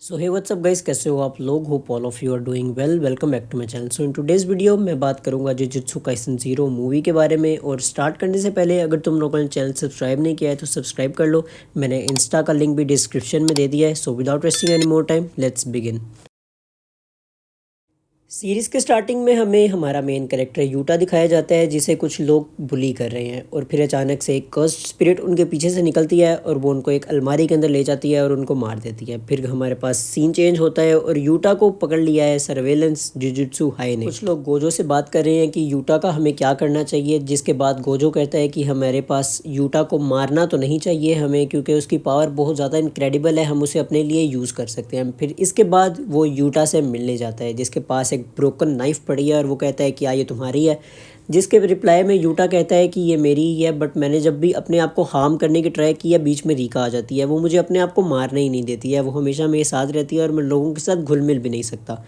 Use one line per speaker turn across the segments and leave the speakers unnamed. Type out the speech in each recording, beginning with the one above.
सो हे WhatsApp guys, कैसे हो आप लोग? Hope all of you are doing well. Welcome back to my channel. So in today's video मैं बात करूंगा जुजुत्सु काइसन ज़ीरो मूवी के बारे में। और स्टार्ट करने से पहले अगर तुम लोगों ने चैनल सब्सक्राइब नहीं किया है तो सब्सक्राइब कर लो। मैंने इंस्टा का लिंक भी डिस्क्रिप्शन में दे दिया है। So without wasting any more time, let's begin. Series के स्टार्टिंग में हमें हमारा मेन कैरेक्टर यूटा दिखाया जाता है, जिसे कुछ लोग बुली कर रहे हैं। और फिर अचानक से एक कर्स्ड स्पिरिट उनके पीछे से निकलती है और वो उनको एक अलमारी के अंदर ले जाती है और उनको मार देती है। फिर हमारे पास सीन चेंज होता है और यूटा को पकड़ लिया है सर्वेलेंस जुजुत्सु हाई ने। कुछ लोग गोजो से बात कर रहे हैं कि यूटा का हमें क्या करना चाहिए, जिसके बाद गोजो कहता है कि हमारे पास यूटा को मारना तो नहीं चाहिए हमें, क्योंकि उसकी पावर बहुत ज़्यादा इनक्रेडिबल है, हम उसे अपने लिए यूज़ कर सकते हैं। फिर इसके बाद वो यूटा से मिलने जाता है, जिसके पास एक ब्रोकन नाइफ पड़ी है और वो कहता है कि ये तुम्हारी है। जिसके रिप्लाई में यूटा कहता है कि ये मेरी ही है, बट मैंने जब भी अपने आप को हार्म करने की ट्राई किया, बीच में रीका आ जाती है। वो मुझे अपने आप को मारने ही नहीं देती है, वो हमेशा मेरे साथ रहती है और मैं लोगों के साथ घुल मिल भी नहीं सकता।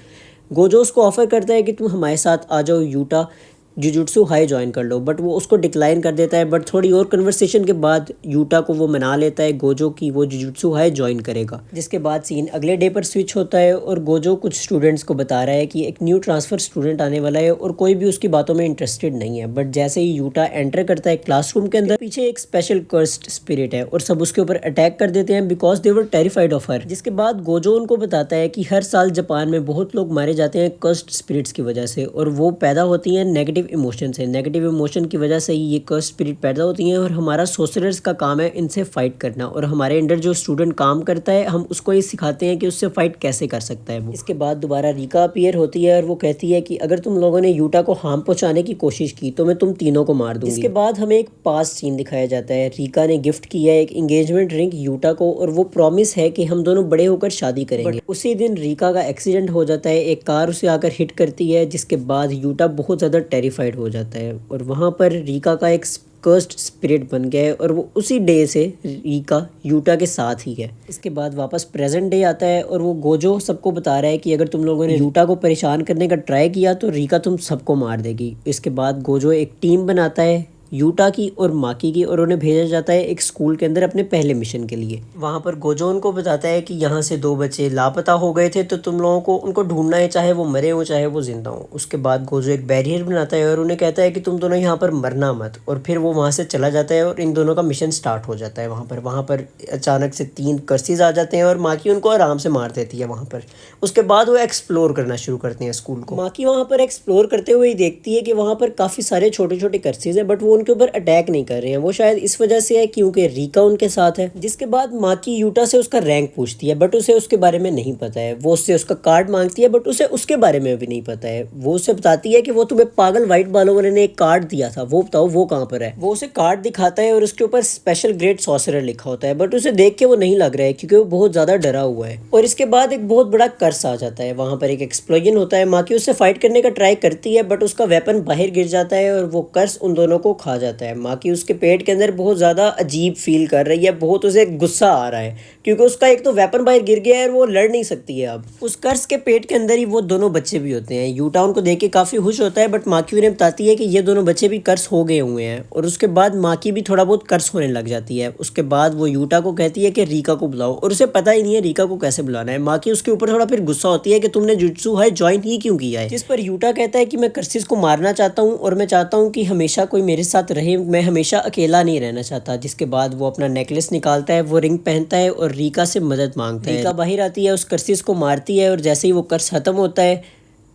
गोजो उसको ऑफर करता है कि तुम हमारे साथ आ जाओ यूटा, जुजुत्सु हाई ज्वाइन कर लो, बट वो उसको डिक्लाइन कर देता है। बट थोड़ी और कन्वर्सेशन के बाद यूटा को वो मना लेता है गोजो की वो जुजुत्सु हाई ज्वाइन करेगा। जिसके बाद सीन अगले डे पर स्विच होता है और गोजो कुछ स्टूडेंट्स को बता रहा है कि एक न्यू ट्रांसफ़र स्टूडेंट आने वाला है और कोई भी उसकी बातों में इंटरेस्टेड नहीं है। बट जैसे ही यूटा एंटर करता है क्लासरूम के अंदर, पीछे एक स्पेशल कर्स्ड स्पिरिट है और सब उसके ऊपर अटैक कर देते हैं because they were terrified of her. जिसके बाद गोजो उनको बताता है कि हर साल जापान में बहुत लोग मारे जाते हैं कर्स्ड स्पिरिट्स की वजह से, और वो पैदा होती हैं नेगेटिव इमोशन से। नेगेटिव इमोशन की वजह से ही ये कर्स्ड स्पिरिट पैदा होती हैं और हमारा सोर्सरर्स का काम है इनसे फाइट करना। और हमारे अंडर जो स्टूडेंट काम करता है, हम उसको ये सिखाते हैं कि उससे फाइट कैसे कर सकता है वो। इसके बाद दोबारा रीका अपीयर होती है और वो कहती है कि अगर तुम लोगों ने यूटा को हार्म पहुंचाने की कोशिश की तो मैं तुम तीनों को मार दूंगी। इसके बाद हमें एक पास्ट सीन दिखाया जाता है। रीका ने गिफ्ट किया है एक एंगेजमेंट रिंग यूटा को, और वो प्रॉमिस है कि हम दोनों बड़े होकर शादी करेंगे। उसी दिन रीका का एक्सीडेंट हो जाता है, एक कार उसे आकर हिट करती है, जिसके बाद यूटा बहुत ज़्यादा टेरिफाइड हो जाता है और वहाँ पर रीका का एक कर्स्ड स्पिरिट बन गया है और वो उसी डे से रीका यूटा के साथ ही है। इसके बाद वापस प्रेजेंट डे आता है और वो गोजो सबको बता रहा है कि अगर तुम लोगों ने यूटा को परेशान करने का ट्राई किया तो रीका तुम सबको मार देगी। इसके बाद गोजो एक टीम बनाता है यूटा की और माकी की, और उन्हें भेजा जाता है एक स्कूल के अंदर अपने पहले मिशन के लिए। वहाँ पर गोजो उनको बताता है कि यहाँ से 2 बच्चे लापता हो गए थे, तो तुम लोगों को उनको ढूंढना है, चाहे वो मरे हो चाहे वो जिंदा हो। उसके बाद गोजो एक बैरियर बनाता है और उन्हें कहता है कि तुम दोनों यहाँ पर मरना मत, और फिर वो वहाँ से चला जाता है और इन दोनों का मिशन स्टार्ट हो जाता है। वहाँ पर अचानक से 3 कर्सीज आ जाते हैं और माकी उनको आराम से मार देती है वहाँ पर। उसके बाद वो एक्सप्लोर करना शुरू करते हैं स्कूल को। माकी वहाँ पर एक्सप्लोर करते हुए देखती है कि वहाँ पर काफ़ी सारे छोटे छोटे कर्सीज हैं, बट वो उनके ऊपर अटैक नहीं कर रहे हैं। वो शायद इस वजह से है क्योंकि रीका उनके साथ है। जिसके बाद माकी यूटा से उसका रैंक पूछती है, बट उसे उसके बारे में नहीं पता है। वो उससे उसका कार्ड मांगती है, बट उसे उसके बारे में भी नहीं पता है। वो उसे बताती है कि वो तुम्हें पागल व्हाइट बालों वाले ने एक कार्ड दिया था, वो बताओ वो कहाँ पर है। वो उसे कार्ड दिखाता है और उसके ऊपर स्पेशल ग्रेट सॉर्सरर लिखा होता है, बट उसे देख के वो नहीं लग रहा है क्योंकि वो बहुत ज्यादा डरा हुआ है। और इसके बाद एक बहुत बड़ा कर्स आ जाता है। वहां पर एक एक्सप्लोजन होता है। माकी उससे फाइट करने का ट्राई करती है, बट उसका वेपन बाहर गिर जाता है और वो कर्स उन दोनों को खा जाता है। माकी उसके पेट के अंदर बहुत ज़्यादा अजीब फील कर रही है, बहुत उसे गुस्सा आ रहा है क्योंकि उसका एक तो वेपन बाहर गिर गया है और वो लड़ नहीं सकती है। अब उस कर्स के पेट के अंदर ही वो दोनों बच्चे भी होते हैं। यूटा उनको देख के काफ़ी खुश होता है, बट माकी उन्हें बताती है कि ये दोनों बच्चे भी कर्स हो गए हुए हैं। और उसके बाद माकी भी थोड़ा बहुत कर्स होने लग जाती है। उसके बाद वो यूटा को कहती है कि रीका को बुलाओ, और उसे पता ही नहीं है रीका को कैसे बुलाना है। माकी उसके ऊपर थोड़ा फिर गुस्सा होती है कि तुमने जुजुत्सु हाई ज्वाइन ही क्यों किया है। जिस पर यूटा कहता है कि मैं कर्सिस को मारना चाहता हूँ और मैं चाहता हूँ कि हमेशा कोई मेरे साथ रहे, मैं हमेशा अकेला नहीं रहना चाहता। जिसके बाद वो अपना नेकलेस निकालता है, वो रिंग पहनता है और रीका से मदद मांगता है। रीका बाहर आती है, उस कर्सिस को मारती है, और जैसे ही वो कर्स खत्म होता है,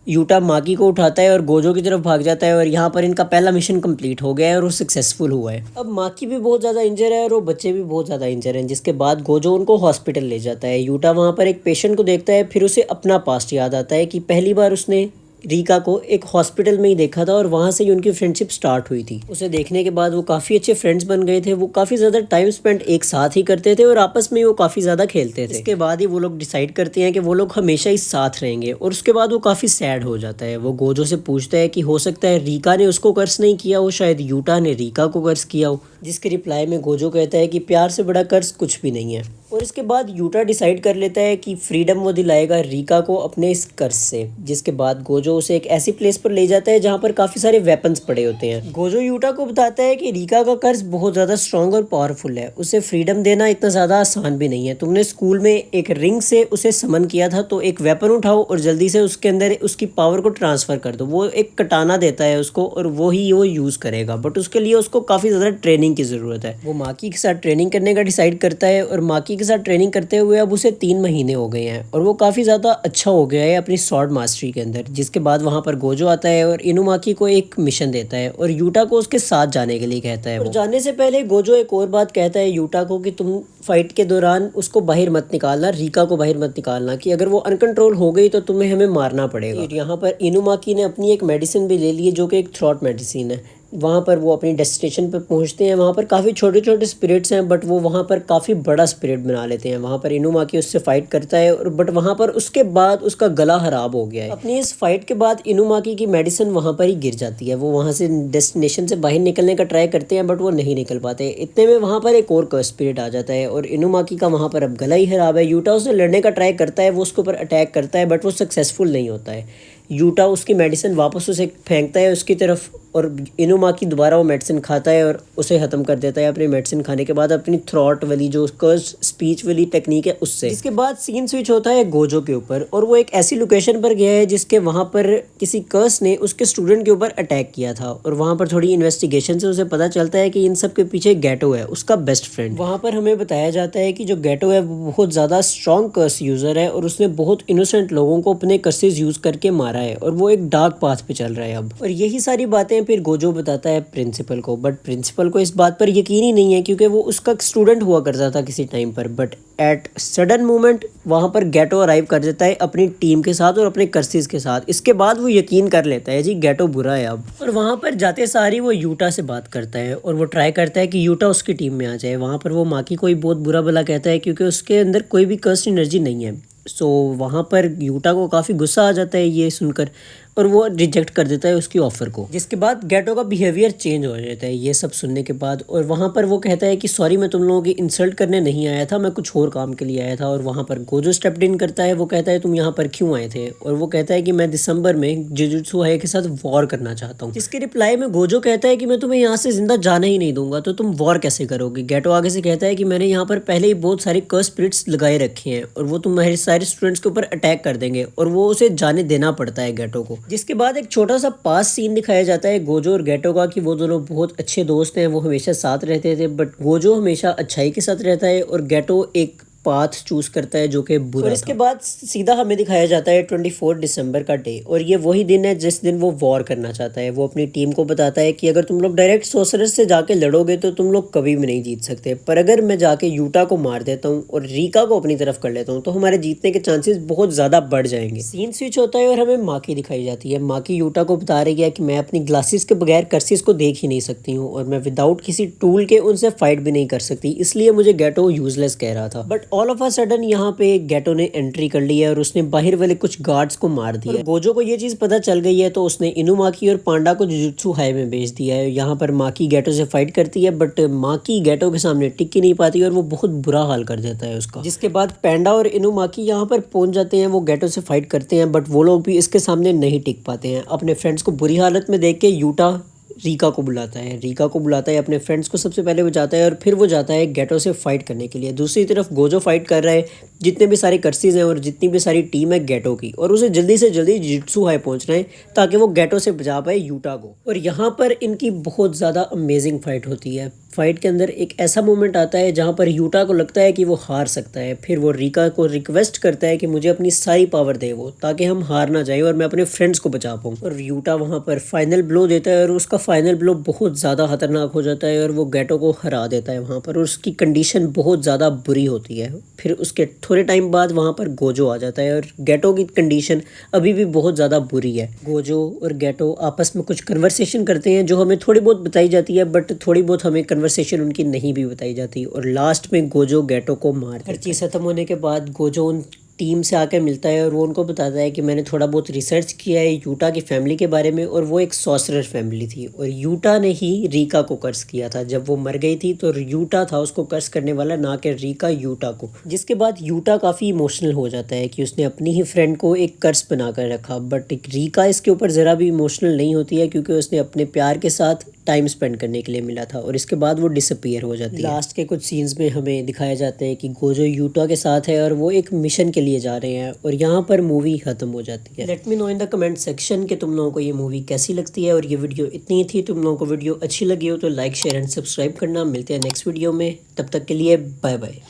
यूटा माकी को उठाता है और गोजो की तरफ भाग जाता है। और यहाँ पर इनका पहला मिशन कंप्लीट हो गया है और वो सक्सेसफुल हुआ है। अब माकी भी बहुत ज़्यादा इंजर है और वो बच्चे भी बहुत ज़्यादा इंजर हैं। जिसके बाद गोजो उनको हॉस्पिटल ले जाता है। यूटा वहाँ पर एक पेशेंट को देखता है, फिर उसे अपना पास्ट याद आता है कि पहली बार उसने रीका को एक हॉस्पिटल में ही देखा था और वहाँ से ही उनकी फ्रेंडशिप स्टार्ट हुई थी। उसे देखने के बाद वो काफ़ी अच्छे फ्रेंड्स बन गए थे। वो काफ़ी ज़्यादा टाइम स्पेंड एक साथ ही करते थे और आपस में वो काफ़ी ज़्यादा खेलते थे। इसके बाद ही वो लोग डिसाइड करते हैं कि वो लोग हमेशा ही साथ रहेंगे, और उसके बाद वो काफ़ी सैड हो जाता है। वो गोजो से पूछता है कि हो सकता है रीका ने उसको कर्स नहीं किया हो, शायद यूटा ने रीका को कर्स किया हो। जिसके रिप्लाई में गोजो कहता है कि प्यार से बड़ा कर्स कुछ भी नहीं है। और इसके बाद यूटा डिसाइड कर लेता है कि फ्रीडम वो दिलाएगा रीका को अपने इस कर्ज से। जिसके बाद गोजो गोजो उसे एक ऐसी प्लेस पर ले जाता है जहाँ पर काफ़ी सारे वेपन्स पड़े होते हैं। गोजो यूटा को बताता है कि रिका का कर्ज बहुत ज़्यादा स्ट्रॉन्ग और पावरफुल है, उसे फ्रीडम देना इतना ज़्यादा आसान भी नहीं है। तुमने स्कूल में एक रिंग से उसे समन किया था, तो एक वेपन उठाओ और जल्दी से उसके अंदर उसकी पावर को ट्रांसफ़र कर दो। वो एक कटाना देता है उसको और वो ही वो यूज़ करेगा, बट उसके लिए उसको काफ़ी ज़्यादा ट्रेनिंग की ज़रूरत है। वो माकी के साथ ट्रेनिंग करने का डिसाइड करता है और माकी के साथ ट्रेनिंग करते हुए अब उसे 3 महीने हो गए हैं और वो काफ़ी ज़्यादा अच्छा हो गया है अपनी स्वॉर्ड मास्टरी के अंदर। जिसके बाद वहाँ पर गोजो आता है और इनुमाकी को एक मिशन देता है और यूटा को उसके साथ जाने के लिए कहता है। और जाने से पहले गोजो एक और बात कहता है यूटा को कि तुम फाइट के दौरान उसको बाहर मत निकालना, रिका को बाहर मत निकालना, कि अगर वो अनकंट्रोल हो गई तो तुम्हें हमें मारना पड़ेगा। यहाँ पर इनुमाकी ने अपनी एक मेडिसिन भी ले ली है जो कि एक थ्रॉट मेडिसिन है। वहाँ पर वो अपनी डेस्टिनेशन पर पहुँचते हैं। वहाँ पर काफ़ी छोटे छोटे स्पिरिट्स हैं, बट वो वहाँ पर काफ़ी बड़ा स्पिरिट बना लेते हैं। वहाँ पर इनुमाकी उससे फाइट करता है और बट वहाँ पर उसके बाद उसका गला खराब हो गया है। अपनी इस फाइट के बाद इनुमाकी की मेडिसिन वहाँ पर ही गिर जाती है। वो वहाँ से डेस्टिनेशन से बाहर निकलने का ट्राई करते हैं, बट वो नहीं निकल पाते। इतने में वहाँ पर एक और कर्स स्पिरिट आ जाता है और इनुमाकी का वहाँ पर अब गला ही खराब है। यूटा उससे लड़ने का ट्राई करता है, वो उसके ऊपर अटैक करता है, बट वो सक्सेसफुल नहीं होता है। यूटा उसकी मेडिसिन वापस उसे फेंकता है उसकी तरफ और इनुमाकी दोबारा वो मेडिसिन खाता है और उसे ख़त्म कर देता है अपनी मेडिसिन खाने के बाद अपनी थ्रॉट वाली जो कर्स स्पीच वाली टेक्निक है उससे। इसके बाद सीन स्विच होता है गोजो के ऊपर और वो एक ऐसी लोकेशन पर गया है जिसके वहाँ पर किसी कर्स ने उसके स्टूडेंट के ऊपर अटैक किया था और वहाँ पर थोड़ी इन्वेस्टिगेशन से उसे पता चलता है कि इन सब के पीछे गैटो है, उसका बेस्ट फ्रेंड। वहाँ पर हमें बताया जाता है कि जो गैटो है वो बहुत ज़्यादा स्ट्रॉन्ग कर्स यूज़र है और उसने बहुत इनोसेंट लोगों को अपने कर्सेज यूज़ करके मारा है और वो एक डार्क पाथ पे चल रहा है अब। और यही सारी बातें फिर गोजो बताता है प्रिंसिपल को, बट प्रिंसिपल को इस बात पर यकीन ही नहीं है क्योंकि वो उसका स्टूडेंट हुआ करता था किसी टाइम पर। बट एट सडन मोमेंट वहाँ पर गैटो अराइव कर देता है अपनी टीम के साथ और अपने कर्सेज के साथ। इसके बाद वो यकीन कर लेता है जी गैटो बुरा है अब। और वहाँ पर जाते सारी वो यूटा से बात करता है और वो ट्राई करता है कि यूटा उसकी टीम में आ जाए। वहाँ पर वो माकी को ही बहुत बुरा भला कहता है क्योंकि उसके अंदर कोई भी कर्स्ट एनर्जी नहीं है। सो वहाँ पर यूटा को काफ़ी गुस्सा आ जाता है ये सुनकर और वो रिजेक्ट कर देता है उसकी ऑफ़र को। जिसके बाद गैटो का बिहेवियर चेंज हो जाता है ये सब सुनने के बाद और वहाँ पर वो कहता है कि सॉरी मैं तुम लोगों की इंसल्ट करने नहीं आया था, मैं कुछ और काम के लिए आया था। और वहाँ पर गोजो स्टेप्ड इन करता है। वो कहता है तुम यहाँ पर क्यों आए थे, और वो कहता है कि मैं दिसंबर में जुजुत्सु हाई के साथ वॉर करना चाहता हूँ। जिसके रिप्लाई में गोजो कहता है कि मैं तुम्हें यहाँ से जिंदा जाने ही नहीं दूंगा, तो तुम वॉर कैसे करोगे। गैटो आगे से कहता है कि मैंने यहाँ पर पहले ही बहुत सारे कर्स स्पिरिट्स लगाए रखे हैं और वो तुम्हारे सारे स्टूडेंट्स के ऊपर अटैक कर देंगे, और वो उसे जाने देना पड़ता है गैटो को। जिसके बाद एक छोटा सा पास सीन दिखाया जाता है गोजो और गैटो का कि वो दोनों बहुत अच्छे दोस्त हैं, वो हमेशा साथ रहते थे। बट गोजो हमेशा अच्छाई के साथ रहता है और गैटो एक पाथ चूज करता है जो कि बुरा। और इसके बाद सीधा हमें दिखाया जाता है 24 दिसंबर का डे, और ये वही दिन है जिस दिन वो वॉर करना चाहता है। वो अपनी टीम को बताता है कि अगर तुम लोग डायरेक्ट सोर्सरर से जाके लड़ोगे तो तुम लोग कभी भी नहीं जीत सकते, पर अगर मैं जाके यूटा को मार देता हूँ और रिका को अपनी तरफ कर लेता हूँ तो हमारे जीतने के चांसेस बहुत ज़्यादा बढ़ जाएंगे। सीन स्विच होता है और हमें माकी दिखाई जाती है। माकी यूटा को बता रही है कि मैं अपनी ग्लासेस के बगैर कर्सिस को देख ही नहीं सकती हूँ और मैं विदाउट किसी टूल के उनसे फाइट भी नहीं कर सकती, इसलिए मुझे गैटो यूजलेस कह रहा था। But all of a sudden यहाँ पे गैटो ने एंट्री कर ली है और उसने बाहर वाले कुछ गार्ड्स को मार दिया। गोजो को ये चीज पता चल गई है तो उसने इनुमाकी और पांडा को जुजुत्सु हाई में भेज दिया है। यहाँ पर माकी गैटो से फाइट करती है, बट माकी गैटो के सामने टिक ही नहीं पाती और वो बहुत बुरा हाल कर देता है उसका। जिसके बाद पांडा और इनुमाकी यहाँ पर पहुंच जाते हैं। वो गैटो से फाइट करते हैं, बट वो लोग भी इसके सामने नहीं टिक पाते हैं। अपने फ्रेंड्स को बुरी हालत में देख के यूटा रिका को बुलाता है, अपने फ्रेंड्स को सबसे पहले बचाता है और फिर वो जाता है गैटो से फाइट करने के लिए। दूसरी तरफ गोजो फाइट कर रहा है जितने भी सारे कर्सीज हैं और जितनी भी सारी टीम है गैटो की, और उसे जल्दी से जल्दी जुजुत्सु हाई पहुंचना है ताकि वो गैटो से बचा पाए यूटा को। और यहाँ पर इनकी बहुत ज़्यादा अमेजिंग फाइट होती है। फाइट के अंदर एक ऐसा मोमेंट आता है जहाँ पर यूटा को लगता है कि वो हार सकता है। फिर वो रिका को रिक्वेस्ट करता है कि मुझे अपनी सारी पावर दे वो, ताकि हम हार ना जाए और मैं अपने फ्रेंड्स को बचा पाऊँ। और यूटा वहाँ पर फाइनल ब्लो देता है और उसका फाइनल ब्लो बहुत ज़्यादा खतरनाक हो जाता है और वो गैटो को हरा देता है वहाँ पर, और उसकी कंडीशन बहुत ज़्यादा बुरी होती है। फिर उसके थोड़े टाइम बाद वहाँ पर गोजो आ जाता है और गैटो की कंडीशन अभी भी बहुत ज़्यादा बुरी है। गोजो और गैटो आपस में कुछ कन्वर्सेशन करते हैं जो हमें थोड़ी बहुत बताई जाती है, बट थोड़ी बहुत हमें कन्वर्सेशन उनकी नहीं भी बताई जाती। और लास्ट में गोजो गैटो को मार, हर चीज़ खत्म होने के बाद गोजो उन टीम से आकर मिलता है और वो उनको बताता है कि मैंने थोड़ा बहुत रिसर्च किया है यूटा की फैमिली के बारे में, और वो एक सॉर्सरर फैमिली थी और यूटा ने ही रीका को कर्स किया था। जब वो मर गई थी तो यूटा था उसको कर्स करने वाला, ना कि रीका यूटा को। जिसके बाद यूटा काफ़ी इमोशनल हो जाता है कि उसने अपनी ही फ्रेंड को एक कर्स बना कर रखा, बट रीका इसके ऊपर ज़रा भी इमोशनल नहीं होती है क्योंकि उसने अपने प्यार के साथ टाइम स्पेंड करने के लिए मिला था, और इसके बाद वो डिसअपीयर हो जाती है। लास्ट के कुछ सीन्स में हमें दिखाया जाता है कि गोजो यूटा के साथ है और वो एक मिशन के लिए जा रहे हैं, और यहाँ पर मूवी खत्म हो जाती है। Let me know in the comment section कि तुम लोगों को ये मूवी कैसी लगती है, और ये वीडियो इतनी ही थी। तुम लोगों को वीडियो अच्छी लगी हो तो लाइक शेयर एंड सब्सक्राइब करना। मिलते हैं नेक्स्ट वीडियो में, तब तक के लिए बाय बाय।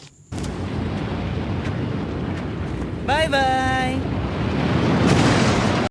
Bye bye.